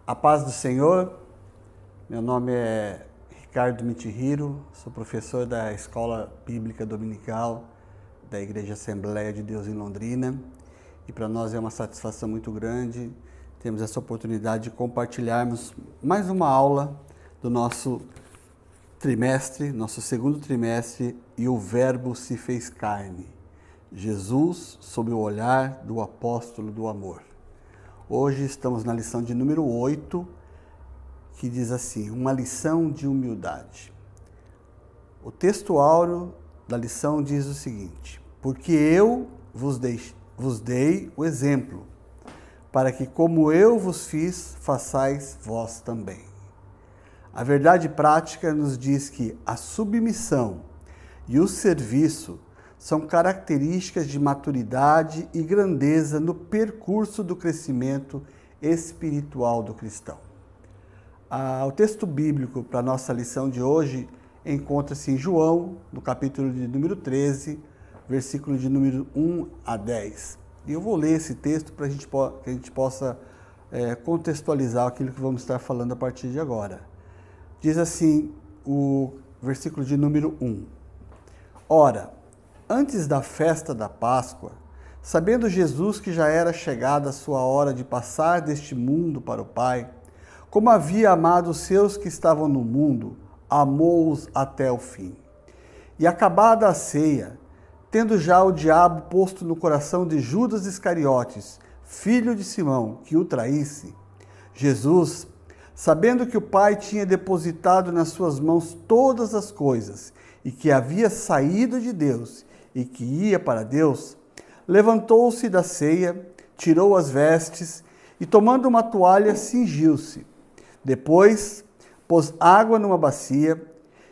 A paz do Senhor, meu nome é Ricardo Mitihiro, sou professor da Escola Bíblica Dominical da Igreja Assembleia de Deus em Londrina, e para nós é uma satisfação muito grande termos essa oportunidade de compartilharmos mais uma aula do nosso trimestre, nosso segundo trimestre, e o Verbo se fez carne. Jesus sob o olhar do apóstolo do amor. Hoje estamos na lição de número 8, que diz assim, uma lição de humildade. O texto áureo da lição diz o seguinte, porque eu vos dei o exemplo, para que como eu vos fiz, façais vós também. A verdade prática nos diz que a submissão e o serviço são características de maturidade e grandeza no percurso do crescimento espiritual do cristão. O texto bíblico para a nossa lição de hoje encontra-se em João, no capítulo de número 13, versículo de número 1 a 10. E eu vou ler esse texto para que a gente possa contextualizar aquilo que vamos estar falando a partir de agora. Diz assim o versículo de número 1. Ora, antes da festa da Páscoa, sabendo Jesus que já era chegada a sua hora de passar deste mundo para o Pai, como havia amado os seus que estavam no mundo, amou-os até o fim. E acabada a ceia, tendo já o diabo posto no coração de Judas Iscariotes, filho de Simão, que o traísse, Jesus, sabendo que o Pai tinha depositado nas suas mãos todas as coisas e que havia saído de Deus e que ia para Deus, levantou-se da ceia, tirou as vestes e, tomando uma toalha, cingiu-se. Depois, pôs água numa bacia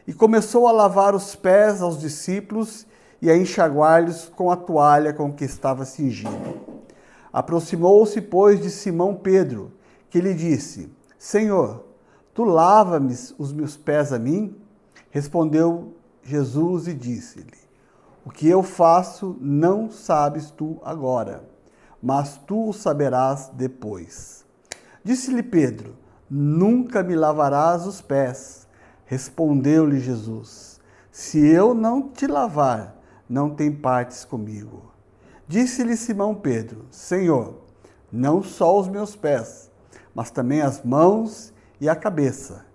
e começou a lavar os pés aos discípulos e a enxaguar-lhes com a toalha com que estava cingido. Aproximou-se, pois, de Simão Pedro, que lhe disse, Senhor, tu lava-me os meus pés a mim? Respondeu Jesus e disse-lhe, o que eu faço não sabes tu agora, mas tu o saberás depois. Disse-lhe Pedro, nunca me lavarás os pés. Respondeu-lhe Jesus, se eu não te lavar, não tem partes comigo. Disse-lhe Simão Pedro, Senhor, não só os meus pés, mas também as mãos e a cabeça.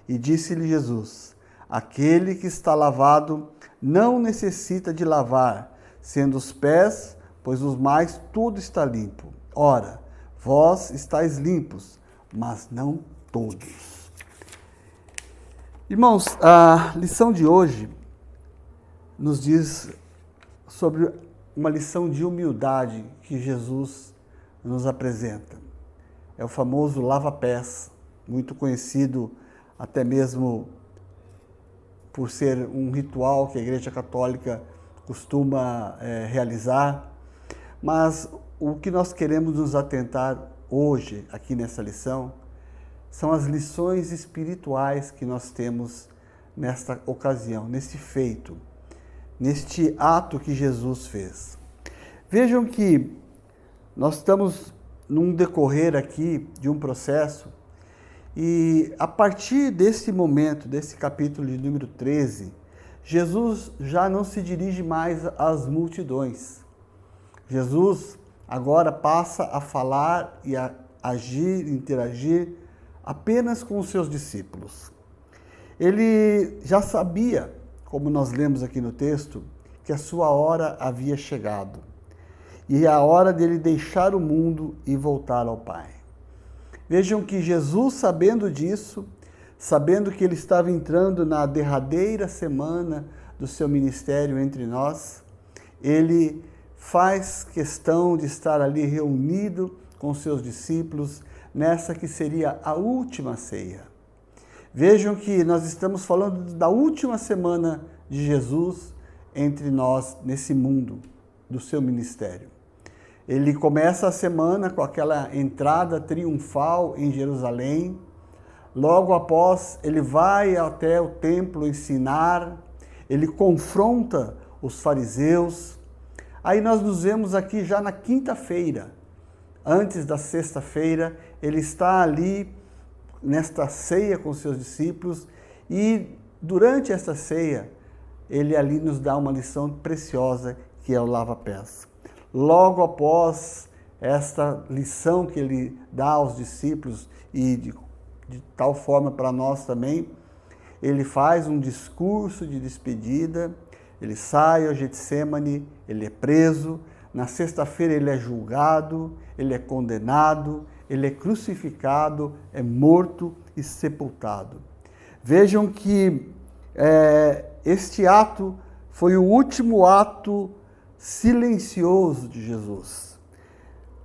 E disse-lhe Jesus, aquele que está lavado não necessita de lavar, sendo os pés, pois os mais tudo está limpo. Ora, vós estáis limpos, mas não todos. Irmãos, a lição de hoje nos diz sobre uma lição de humildade que Jesus nos apresenta. É o famoso lava-pés, muito conhecido até mesmo por ser um ritual que a Igreja Católica costuma realizar. Mas o que nós queremos nos atentar hoje, aqui nessa lição, são as lições espirituais que nós temos nesta ocasião, nesse feito, neste ato que Jesus fez. Vejam que nós estamos num decorrer aqui de um processo e a partir desse momento, desse capítulo de número 13, Jesus já não se dirige mais às multidões. Jesus agora passa a falar e a agir, interagir apenas com os seus discípulos. Ele já sabia, como nós lemos aqui no texto, que a sua hora havia chegado. E é a hora dele deixar o mundo e voltar ao Pai. Vejam que Jesus, sabendo disso, sabendo que ele estava entrando na derradeira semana do seu ministério entre nós, ele faz questão de estar ali reunido com seus discípulos nessa que seria a última ceia. Vejam que nós estamos falando da última semana de Jesus entre nós nesse mundo do seu ministério. Ele começa a semana com aquela entrada triunfal em Jerusalém. Logo após, ele vai até o templo ensinar, ele confronta os fariseus. Aí nós nos vemos aqui já na quinta-feira. Antes da sexta-feira, ele está ali nesta ceia com seus discípulos e durante esta ceia, ele ali nos dá uma lição preciosa que é o lava-pés. Logo após esta lição que ele dá aos discípulos e de tal forma para nós também, ele faz um discurso de despedida, ele sai ao Getsêmani, ele é preso, na sexta-feira ele é julgado, ele é condenado, ele é crucificado, é morto e sepultado. Vejam que este ato foi o último ato silencioso de Jesus,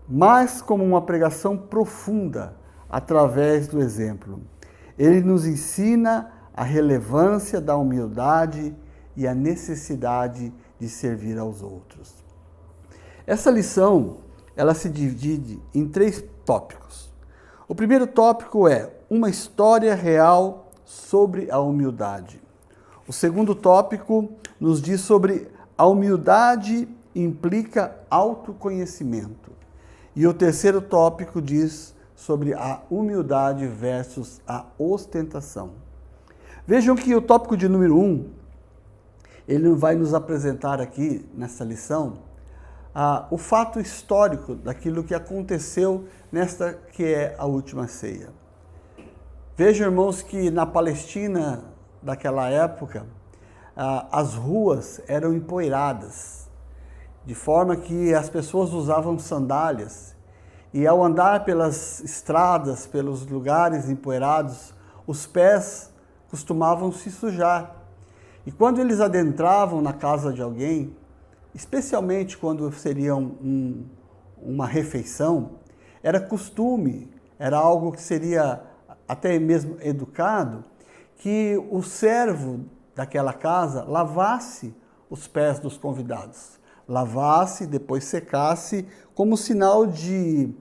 mas como uma pregação profunda através do exemplo. Ele nos ensina a relevância da humildade e a necessidade de servir aos outros. Essa lição, ela se divide em 3 tópicos. O primeiro tópico é uma história real sobre a humildade. O segundo tópico nos diz sobre a humildade implica autoconhecimento. E o terceiro tópico diz sobre a humildade versus a ostentação. Vejam que o tópico de número 1, ele vai nos apresentar aqui nessa lição o fato histórico daquilo que aconteceu nesta que é a última ceia. Vejam, irmãos, que na Palestina daquela época, as ruas eram empoeiradas, de forma que as pessoas usavam sandálias e ao andar pelas estradas, pelos lugares empoeirados, os pés costumavam se sujar. E quando eles adentravam na casa de alguém, especialmente quando seria uma refeição, era costume, era algo que seria até mesmo educado, que o servo daquela casa lavasse os pés dos convidados. Lavasse, depois secasse, como sinal de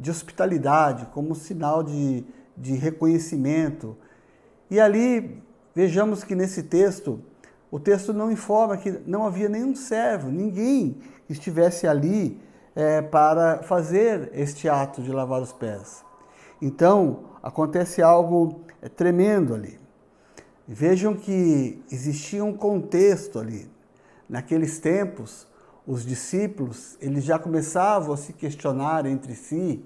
hospitalidade, como sinal de reconhecimento. E ali, vejamos que nesse texto, o texto não informa que não havia nenhum servo, ninguém que estivesse ali para fazer este ato de lavar os pés. Então, acontece algo tremendo ali. Vejam que existia um contexto ali. Naqueles tempos, os discípulos, eles já começavam a se questionar entre si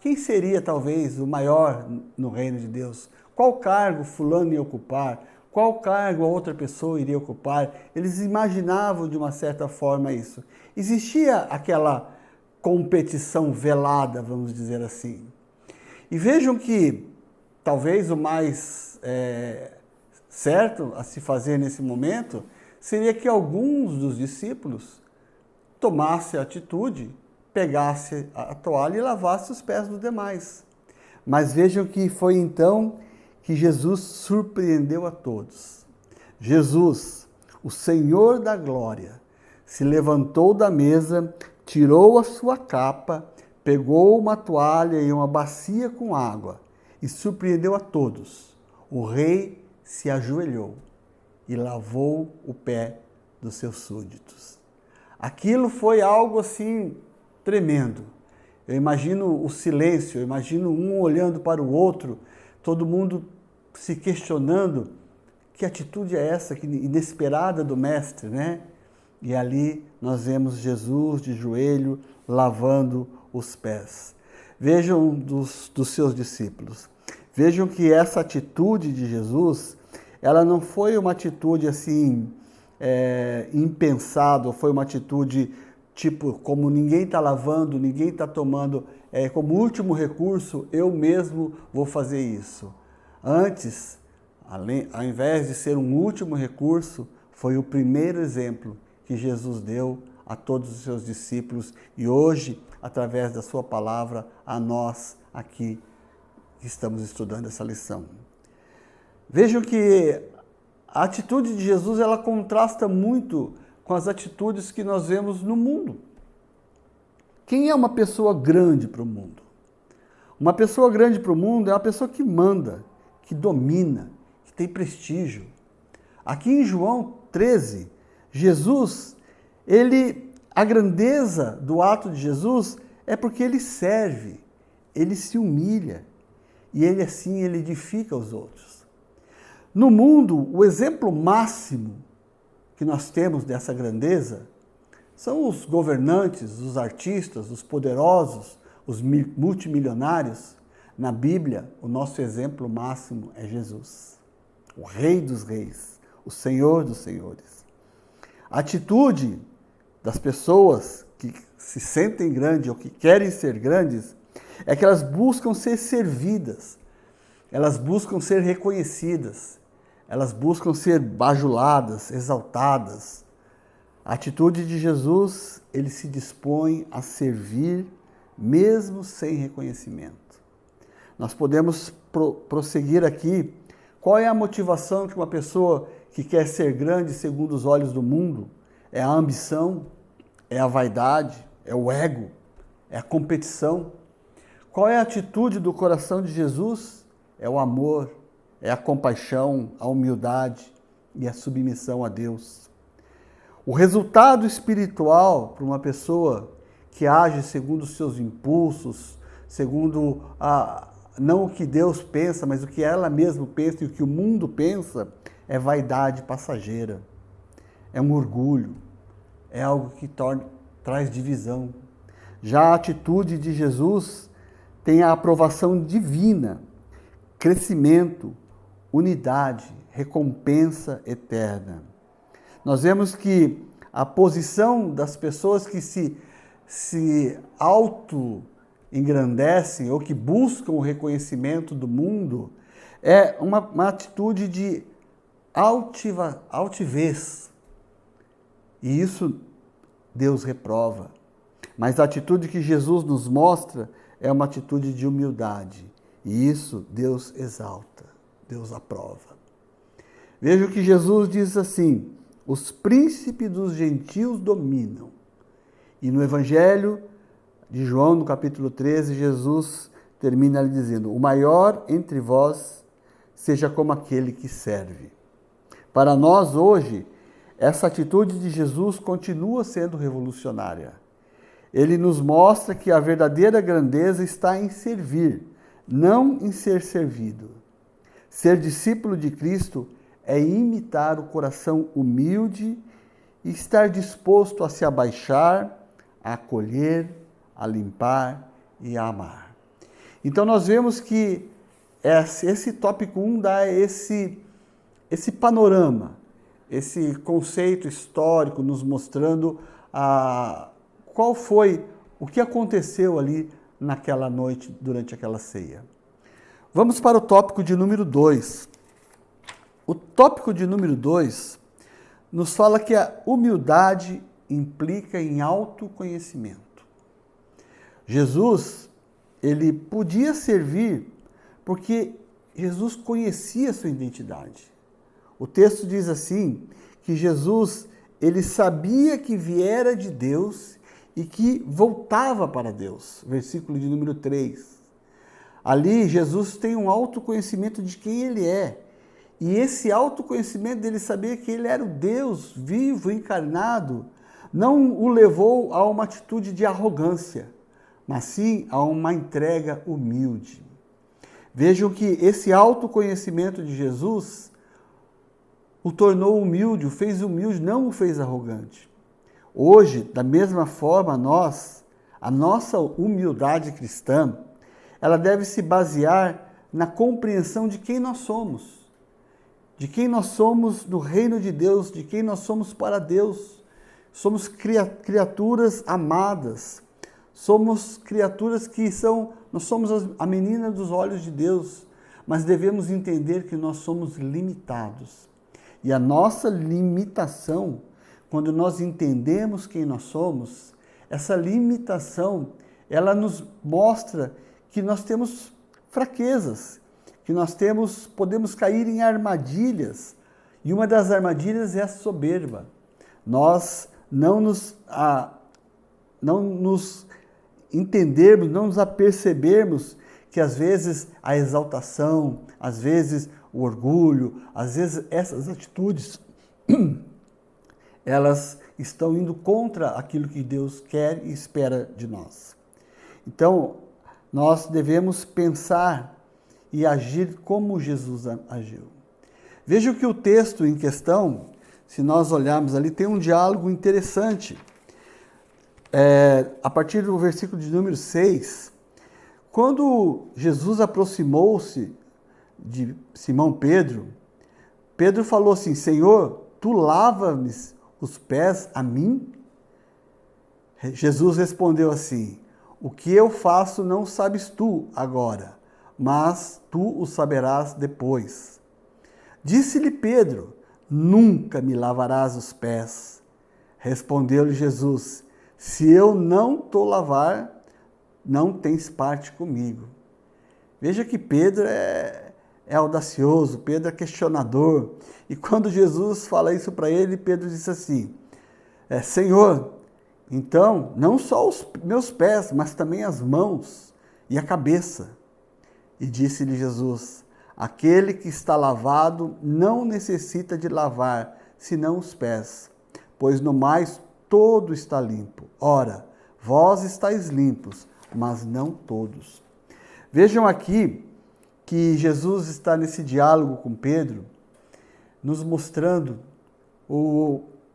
quem seria talvez o maior no reino de Deus, qual cargo fulano ia ocupar, qual cargo a outra pessoa iria ocupar. Eles imaginavam de uma certa forma isso. Existia aquela competição velada, vamos dizer assim. E vejam que talvez o mais certo a se fazer nesse momento seria que alguns dos discípulos tomasse a atitude, pegasse a toalha e lavasse os pés dos demais. Mas vejam que foi então que Jesus surpreendeu a todos. Jesus, o Senhor da glória, se levantou da mesa, tirou a sua capa, pegou uma toalha e uma bacia com água e surpreendeu a todos. O rei se ajoelhou e lavou o pé dos seus súditos. Aquilo foi algo assim tremendo. Eu imagino o silêncio, eu imagino um olhando para o outro, todo mundo se questionando que atitude é essa, que inesperada do mestre, né? E ali nós vemos Jesus de joelho lavando os pés. Vejam dos seus discípulos. Vejam que essa atitude de Jesus, ela não foi uma atitude assim impensada, foi uma atitude tipo, como ninguém está lavando, ninguém está tomando, como último recurso, eu mesmo vou fazer isso. Antes, ao invés de ser um último recurso, foi o primeiro exemplo que Jesus deu a todos os seus discípulos e hoje, através da sua palavra, a nós aqui que estamos estudando essa lição. Vejam que a atitude de Jesus, ela contrasta muito com as atitudes que nós vemos no mundo. Quem é uma pessoa grande para o mundo? Uma pessoa grande para o mundo é uma pessoa que manda, que domina, que tem prestígio. Aqui em João 13, Jesus, a grandeza do ato de Jesus é porque ele serve, ele se humilha. e ele assim ele edifica os outros. No mundo, o exemplo máximo que nós temos dessa grandeza são os governantes, os artistas, os poderosos, os multimilionários. Na Bíblia, o nosso exemplo máximo é Jesus, o Rei dos Reis, o Senhor dos Senhores. A atitude das pessoas que se sentem grandes ou que querem ser grandes é que elas buscam ser servidas, elas buscam ser reconhecidas, elas buscam ser bajuladas, exaltadas. A atitude de Jesus, ele se dispõe a servir mesmo sem reconhecimento. Nós podemos prosseguir aqui. Qual é a motivação que uma pessoa que quer ser grande segundo os olhos do mundo? É a ambição? É a vaidade? É o ego? É a competição? Qual é a atitude do coração de Jesus? É o amor, é a compaixão, a humildade e a submissão a Deus. O resultado espiritual para uma pessoa que age segundo os seus impulsos, segundo não o que Deus pensa, mas o que ela mesma pensa e o que o mundo pensa, é vaidade passageira, é um orgulho, é algo que traz divisão. Já a atitude de Jesus tem a aprovação divina, crescimento, unidade, recompensa eterna. Nós vemos que a posição das pessoas que se auto-engrandecem ou que buscam o reconhecimento do mundo é uma atitude de altivez. E isso Deus reprova. Mas a atitude que Jesus nos mostra é uma atitude de humildade. E isso Deus exalta, Deus aprova. Veja o que Jesus diz assim: os príncipes dos gentios dominam. E no Evangelho de João, no capítulo 13, Jesus termina ali dizendo: o maior entre vós seja como aquele que serve. Para nós hoje, essa atitude de Jesus continua sendo revolucionária. Ele nos mostra que a verdadeira grandeza está em servir, não em ser servido. Ser discípulo de Cristo é imitar o coração humilde e estar disposto a se abaixar, a acolher, a limpar e a amar. Então nós vemos que esse tópico 1 dá esse panorama, esse conceito histórico nos mostrando qual foi, o que aconteceu ali naquela noite, durante aquela ceia. Vamos para o tópico de número 2. O tópico de número 2 nos fala que a humildade implica em autoconhecimento. Jesus, ele podia servir porque Jesus conhecia a sua identidade. O texto diz assim, que Jesus, ele sabia que viera de Deus e que voltava para Deus. Versículo de número 3. Ali, Jesus tem um autoconhecimento de quem ele é. E esse autoconhecimento dele saber que ele era o Deus vivo, encarnado, não o levou a uma atitude de arrogância, mas sim a uma entrega humilde. Vejam que esse autoconhecimento de Jesus o tornou humilde, o fez humilde, não o fez arrogante. Hoje, da mesma forma, a nossa humildade cristã, ela deve se basear na compreensão de quem nós somos. De quem nós somos no reino de Deus, de quem nós somos para Deus. Somos criaturas amadas, somos criaturas nós somos a menina dos olhos de Deus, mas devemos entender que nós somos limitados. E a nossa limitação, quando nós entendemos quem nós somos, essa limitação, ela nos mostra que nós temos fraquezas, que nós podemos cair em armadilhas, e uma das armadilhas é a soberba. Nós não nos entendermos, não nos apercebermos que às vezes a exaltação, às vezes o orgulho, às vezes essas atitudes, elas estão indo contra aquilo que Deus quer e espera de nós. Então, nós devemos pensar e agir como Jesus agiu. Veja que o texto em questão, se nós olharmos ali, tem um diálogo interessante. A partir do versículo de número 6, quando Jesus aproximou-se de Simão Pedro, Pedro falou assim: Senhor, tu lava-me os pés a mim? Jesus respondeu assim: o que eu faço não sabes tu agora, mas tu o saberás depois. Disse-lhe Pedro: nunca me lavarás os pés. Respondeu-lhe Jesus: se eu não te lavar, não tens parte comigo. Veja que Pedro é audacioso, Pedro é questionador. E quando Jesus fala isso para ele, Pedro disse assim: Senhor, então, não só os meus pés, mas também as mãos e a cabeça. E disse-lhe Jesus: aquele que está lavado não necessita de lavar, senão os pés, pois no mais todo está limpo. Ora, vós estáis limpos, mas não todos. Vejam aqui que Jesus está nesse diálogo com Pedro, nos mostrando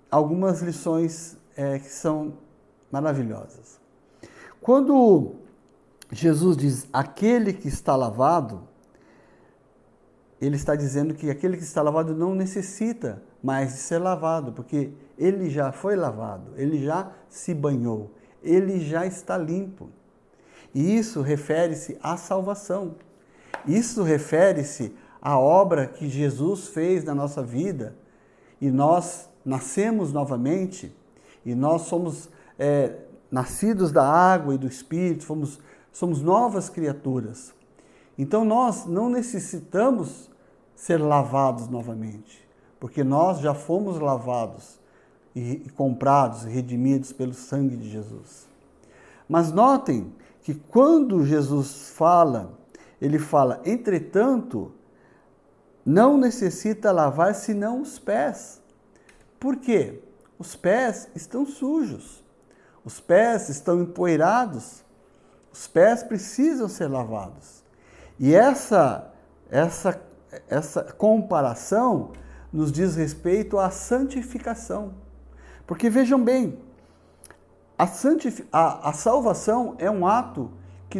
algumas lições que são maravilhosas. Quando Jesus diz aquele que está lavado, ele está dizendo que aquele que está lavado não necessita mais de ser lavado, porque ele já foi lavado, ele já se banhou, ele já está limpo. E isso refere-se à salvação. Isso refere-se à obra que Jesus fez na nossa vida, e nós nascemos novamente, e nós somos nascidos da água e do Espírito, somos novas criaturas. Então nós não necessitamos ser lavados novamente, porque nós já fomos lavados e comprados e redimidos pelo sangue de Jesus. Mas notem que quando Jesus fala, ele fala: entretanto, não necessita lavar senão os pés. Por quê? Os pés estão sujos. Os pés estão empoeirados, os pés precisam ser lavados. E essa comparação nos diz respeito à santificação. Porque vejam bem, a salvação é um ato que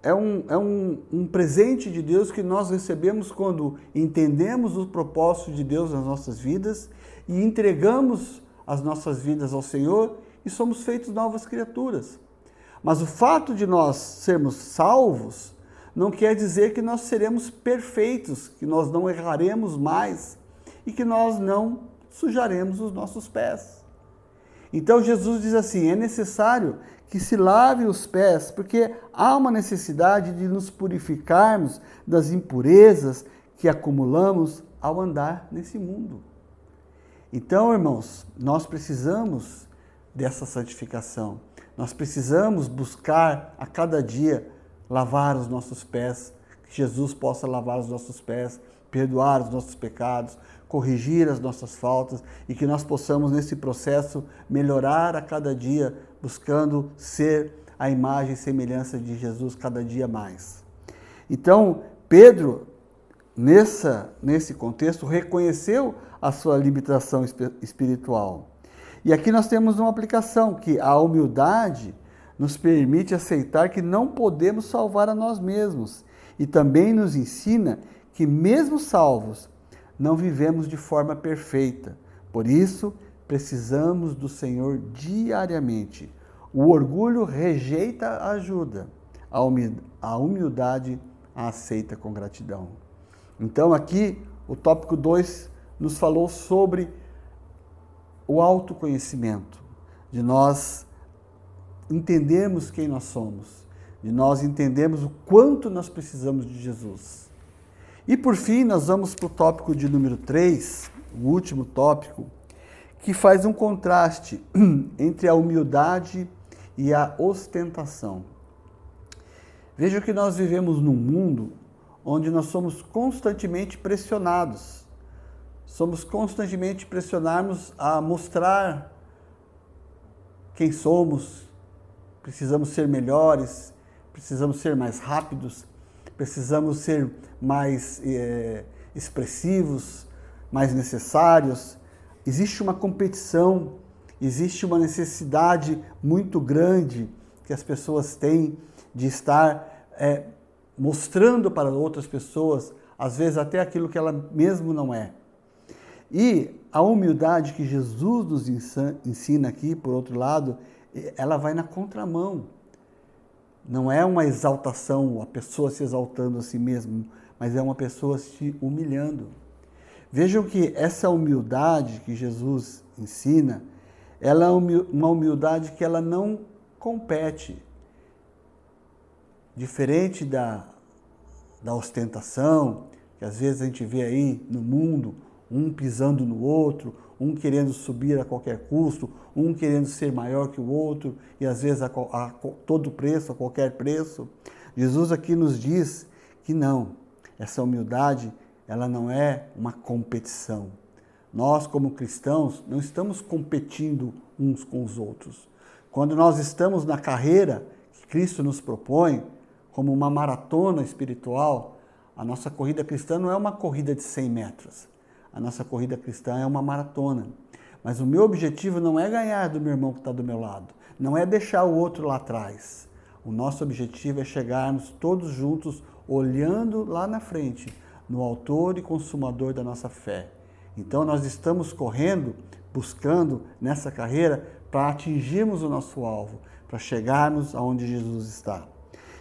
é um presente de Deus que nós recebemos quando entendemos o propósito de Deus nas nossas vidas e entregamos as nossas vidas ao Senhor e somos feitos novas criaturas. Mas o fato de nós sermos salvos não quer dizer que nós seremos perfeitos, que nós não erraremos mais e que nós não sujaremos os nossos pés. Então Jesus diz assim: é necessário que se lave os pés, porque há uma necessidade de nos purificarmos das impurezas que acumulamos ao andar nesse mundo. Então, irmãos, nós precisamos dessa santificação. Nós precisamos buscar a cada dia lavar os nossos pés, que Jesus possa lavar os nossos pés, perdoar os nossos pecados, corrigir as nossas faltas e que nós possamos nesse processo melhorar a cada dia, buscando ser a imagem e semelhança de Jesus cada dia mais. Então, Pedro, nesse contexto, reconheceu a sua limitação espiritual. E aqui nós temos uma aplicação, que a humildade nos permite aceitar que não podemos salvar a nós mesmos e também nos ensina que, mesmo salvos, não vivemos de forma perfeita. Por isso, precisamos do Senhor diariamente. O orgulho rejeita a ajuda, a humildade a aceita com gratidão. Então aqui o tópico 2 nos falou sobre o autoconhecimento, de nós entendermos quem nós somos, de nós entendermos o quanto nós precisamos de Jesus. E por fim, nós vamos para o tópico de número 3, o último tópico, que faz um contraste entre a humildade e a ostentação. Veja que nós vivemos num mundo onde nós somos constantemente pressionados. Somos constantemente pressionados a mostrar quem somos, precisamos ser melhores, precisamos ser mais rápidos, precisamos ser mais expressivos, mais necessários. Existe uma competição, existe uma necessidade muito grande que as pessoas têm de estar mostrando para outras pessoas, às vezes até aquilo que ela mesmo não é. E a humildade que Jesus nos ensina aqui, por outro lado, ela vai na contramão. Não é uma exaltação, a pessoa se exaltando a si mesma, mas é uma pessoa se humilhando. Vejam que essa humildade que Jesus ensina, ela é uma humildade que ela não compete. Diferente da ostentação, que às vezes a gente vê aí no mundo, um pisando no outro, um querendo subir a qualquer custo, um querendo ser maior que o outro, e às vezes a todo preço, a qualquer preço. Jesus aqui nos diz que não, essa humildade, ela não é uma competição. Nós, como cristãos, não estamos competindo uns com os outros. Quando nós estamos na carreira que Cristo nos propõe, como uma maratona espiritual, a nossa corrida cristã não é uma corrida de 100 metros. A nossa corrida cristã é uma maratona. Mas o meu objetivo não é ganhar do meu irmão que está do meu lado. Não é deixar o outro lá atrás. O nosso objetivo é chegarmos todos juntos, olhando lá na frente, no autor e consumador da nossa fé. Então nós estamos correndo, buscando nessa carreira para atingirmos o nosso alvo, para chegarmos aonde Jesus está.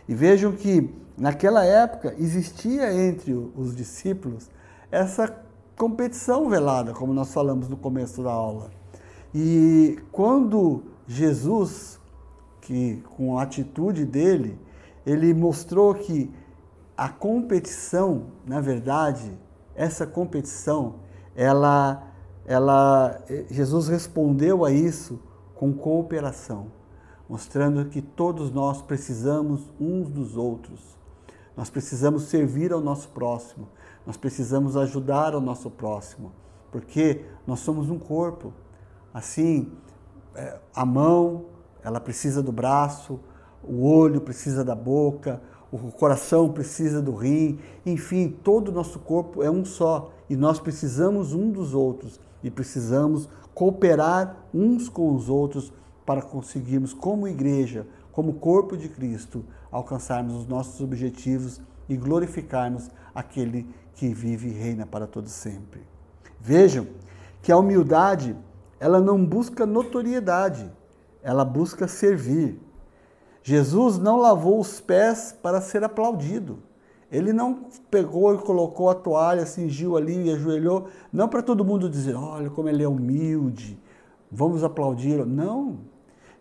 E vejam que naquela época existia entre os discípulos essa competição velada, como nós falamos no começo da aula. E quando Jesus, que com a atitude dele, ele mostrou que a competição, na verdade, essa competição, Jesus respondeu a isso com cooperação, mostrando que todos nós precisamos uns dos outros. Nós precisamos servir ao nosso próximo, nós precisamos ajudar ao nosso próximo, porque nós somos um corpo. Assim, a mão, ela precisa do braço, o olho precisa da boca, o coração precisa do rim, enfim, todo o nosso corpo é um só e nós precisamos um dos outros e precisamos cooperar uns com os outros para conseguirmos, como igreja, como corpo de Cristo, alcançarmos os nossos objetivos e glorificarmos aquele que vive e reina para todo sempre. Vejam que a humildade, ela não busca notoriedade, ela busca servir. Jesus não lavou os pés para ser aplaudido. Ele não pegou e colocou a toalha, cingiu ali e ajoelhou, não para todo mundo dizer, olha como ele é humilde, vamos aplaudi-lo. Não.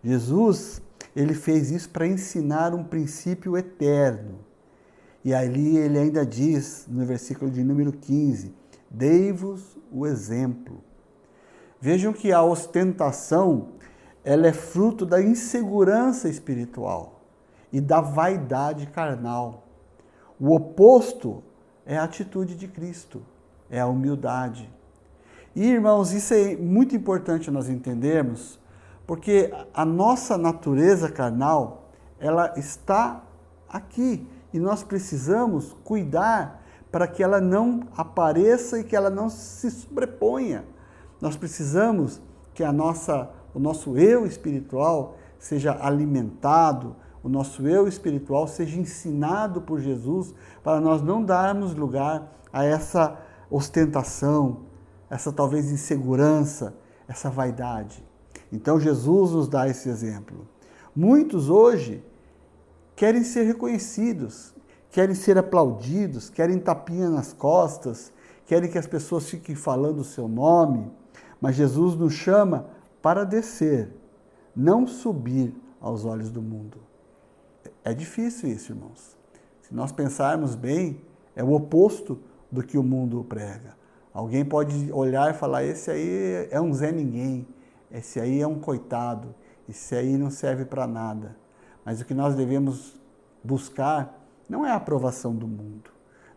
Jesus, ele fez isso para ensinar um princípio eterno. E ali ele ainda diz, no versículo de número 15, dei-vos o exemplo. Vejam que a ostentação, ela é fruto da insegurança espiritual e da vaidade carnal. O oposto é a atitude de Cristo, é a humildade. E, irmãos, isso é muito importante nós entendermos, porque a nossa natureza carnal, ela está aqui e nós precisamos cuidar para que ela não apareça e que ela não se sobreponha. Nós precisamos que o nosso eu espiritual seja alimentado, o nosso eu espiritual seja ensinado por Jesus para nós não darmos lugar a essa ostentação, essa talvez insegurança, essa vaidade. Então Jesus nos dá esse exemplo. Muitos hoje querem ser reconhecidos, querem ser aplaudidos, querem tapinha nas costas, querem que as pessoas fiquem falando o seu nome, mas Jesus nos chama para descer, não subir aos olhos do mundo. É difícil isso, irmãos. Se nós pensarmos bem, é o oposto do que o mundo prega. Alguém pode olhar e falar, esse aí é um Zé Ninguém, esse aí é um coitado, esse aí não serve para nada. Mas o que nós devemos buscar não é a aprovação do mundo,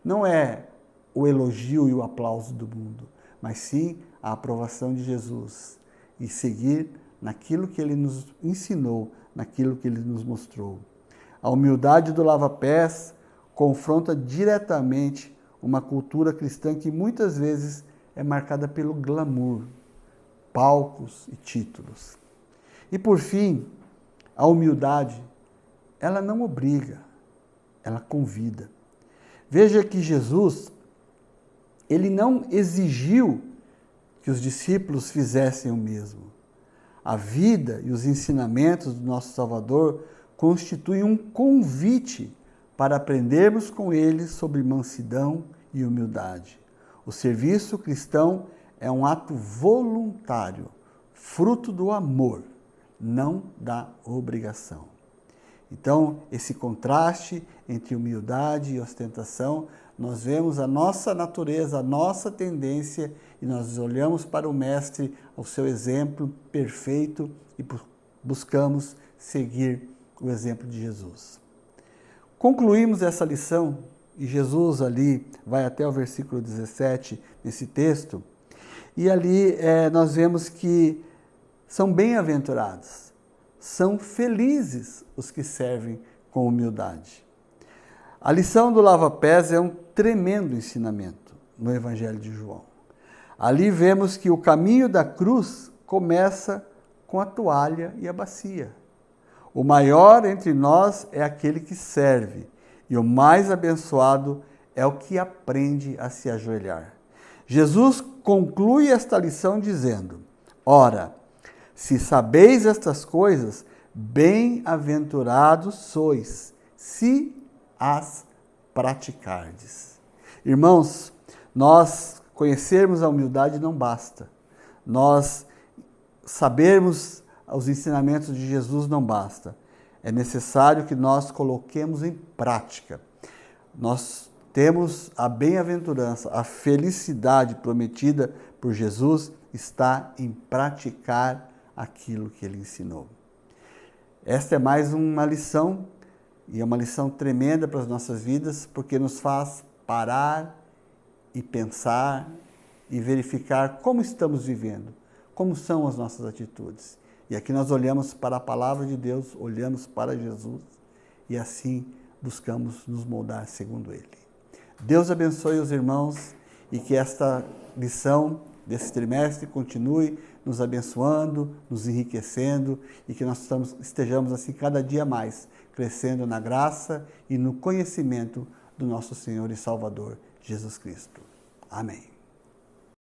não é o elogio e o aplauso do mundo, mas sim a aprovação de Jesus e seguir naquilo que Ele nos ensinou, naquilo que Ele nos mostrou. A humildade do lava-pés confronta diretamente uma cultura cristã que muitas vezes é marcada pelo glamour, palcos e títulos. E por fim, a humildade, ela não obriga, ela convida. Veja que Jesus, ele não exigiu que os discípulos fizessem o mesmo. A vida e os ensinamentos do nosso Salvador constituem um convite para aprendermos com ele sobre mansidão e humildade. O serviço cristão é um ato voluntário, fruto do amor, não da obrigação. Então, esse contraste entre humildade e ostentação, nós vemos a nossa natureza, a nossa tendência, e nós olhamos para o Mestre, ao seu exemplo perfeito, e buscamos seguir o exemplo de Jesus. Concluímos essa lição, e Jesus ali vai até o versículo 17, nesse texto, e ali nós vemos que são bem-aventurados, são felizes os que servem com humildade. A lição do lava-pés é um tremendo ensinamento no Evangelho de João. Ali vemos que o caminho da cruz começa com a toalha e a bacia. O maior entre nós é aquele que serve, e o mais abençoado é o que aprende a se ajoelhar. Jesus conclui esta lição dizendo: ora, se sabeis estas coisas, bem-aventurados sois, se as praticardes. Irmãos, nós conhecermos a humildade não basta. Nós sabermos os ensinamentos de Jesus não basta. É necessário que nós coloquemos em prática. Nós temos a bem-aventurança, a felicidade prometida por Jesus está em praticar aquilo que ele ensinou. Esta é mais uma lição, e é uma lição tremenda para as nossas vidas, porque nos faz parar e pensar e verificar como estamos vivendo, como são as nossas atitudes. E aqui nós olhamos para a palavra de Deus, olhamos para Jesus e assim buscamos nos moldar segundo Ele. Deus abençoe os irmãos e que esta lição desse trimestre continue nos abençoando, nos enriquecendo e que nós estejamos assim cada dia mais crescendo na graça e no conhecimento do nosso Senhor e Salvador Jesus Cristo. Amém.